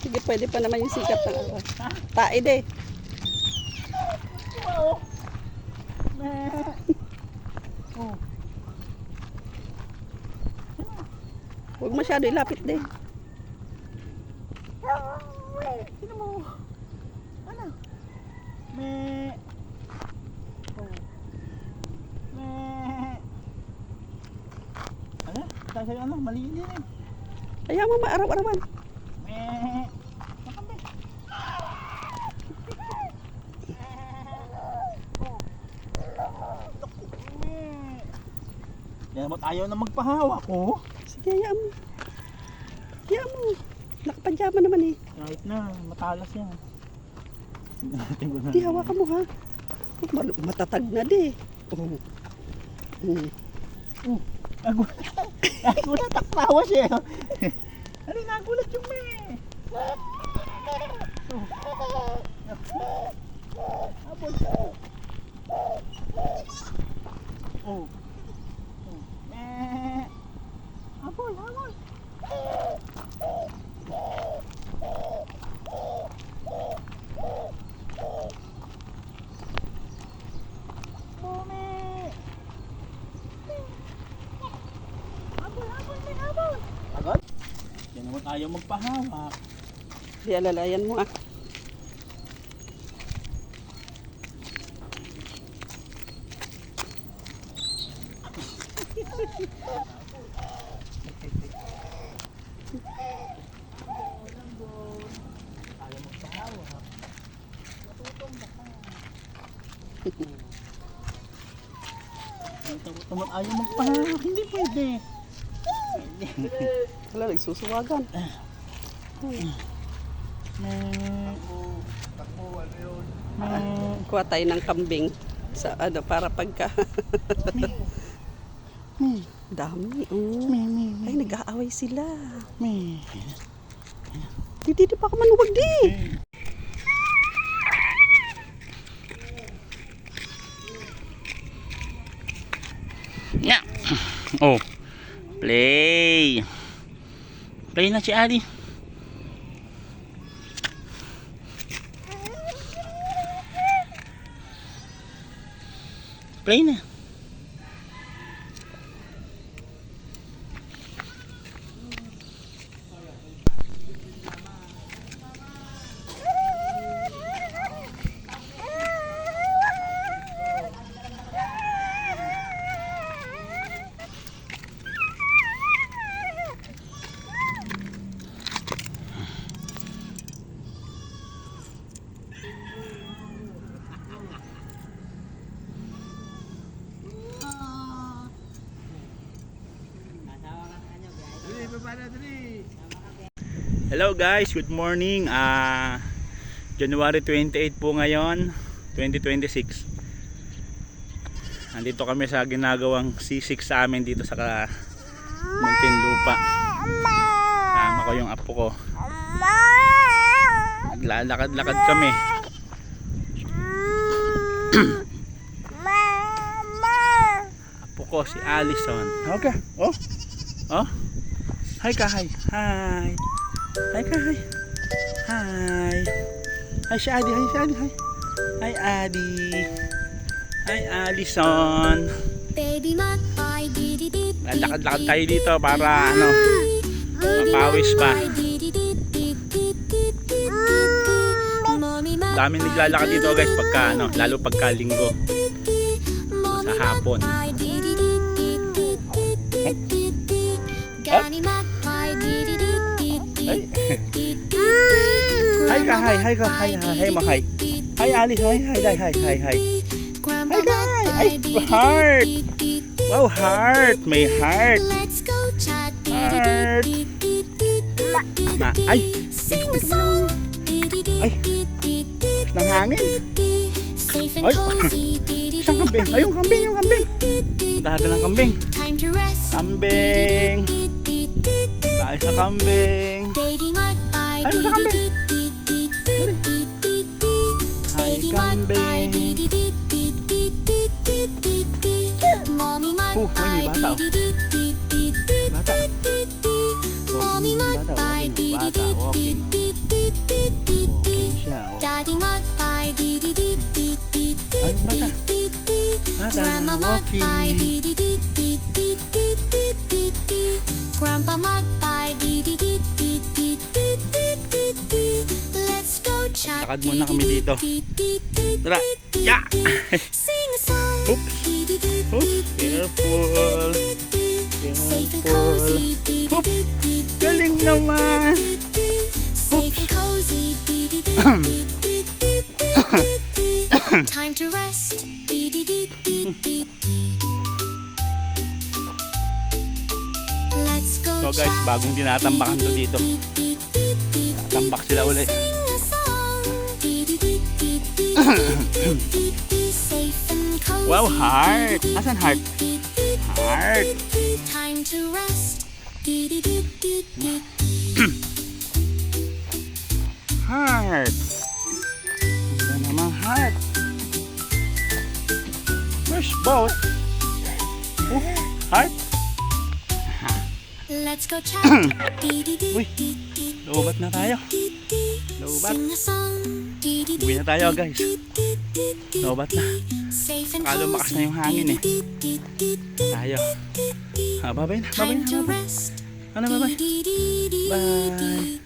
Sige, pwede pa naman yung sikat ng araw. Taid eh. Oh. Huwag masyado ilapit din. Sino mo? Ano? Me. Oh. Me. Ano? Tayo sa'yo ano? Maliit din eh. Kaya mo maaraw-arawan. Me. Makambi. Yan mo tayo na magpahawak oh. Sige, hayaan mo. Hayaan mo. Nakapadyama naman eh. Kahit na, matalas yan. Di, hawakan mo ha. Matatag na di. Oh. Nagulat ang tawa siya. Ano, nagulat yung me. Abol. Oh. Abol, abol. Bumi. Abol, abol, may abol. Agad? Yan naman tayo magpahawak. Di, alalayan mo ah. Tamad ayaw magpahawak, hindi pwede. Wala, nagsusuwagan. Kuha tayo ng kambing sa ano para pagka dami. Ay, nag-aaway sila. Di pa ka manuwag di. Yeah. Oh. Play. Play na si Ali. Play na. Hello guys, good morning. January 28 po ngayon, 2026. Nandito kami sa ginagawang C6 sa amin dito sa Muntinlupa. Sama ko yung apo ko. Naglalakad-lakad kami. Apo ko si Allison. Okay. Oh. Oh. Hi ka, hi. Hi. Hi ka, hi. Hi. Hi si Adi, hi si Adi, hi. Hi Adi. Hi Allison. Lakad-lakad tayo dito para ano, mapawis pa. Daming naglalakad dito guys pagka ano, lalo pagka linggo. Sa hapon. Hi ka, hi, hi ka, hi, hi, hi, hi, Alice, hi, hi, hi, hi, hi, hi, hi, guy, ay, heart, wow, heart, may heart, heart, ay, ay, ng hangin, ay, isang kambing, ay, yung kambing, dahaga ng kambing, tayo sa kambing, ay, sa kambing, hi, kambing, may bata, bata, bata, Walking. Walking siya. Oh. Daddy Magpie, dee dee dee dee dee dee Ay, bata. dee dee. Bata, Grandma Magpie, walking. dee dee dee dee dee dee dee dee dee. Grandpa Magpie, dee dee dee dee dee dee dee dee dee. Let's go chat. Lakad muna kami dito. Dee dee dee Tara. dee Ya! dee. Sing a song. Oops. Dee dee dee Oops. dee dee Careful. dee dee. Safe and Careful. cozy. Dee dee dee dee dee. Galing naman. Safe and cozy. Dee dee dee dee dee dee dee dee. Time to rest. Dee dee dee dee dee. Let's go. So guys, bagong tinatambakan to dito. Tambak sila ulit. Sing a song. Dee dee dee dee dee dee dee dee. Safe and cozy. Wow, heart. Asan heart? Dee dee dee Heart. dee dee. Time to rest. Dee dee dee dee dee. Heart. Ganda naman heart. Where's boat? Oh, heart. Let's go chat. Dee dee dee Uy, dee dee lobat na tayo. dee dee. Lobat. Sing a song. Dee dee Uwi dee na tayo guys. dee dee dee dee. Lobat na. Safe and Baka lumakas na yung hangin eh. Dee dee dee dee Tayo. dee dee. Ah, babay na, babay Time na, to babay. rest. Ano, babay? Dee dee dee dee Bye. dee.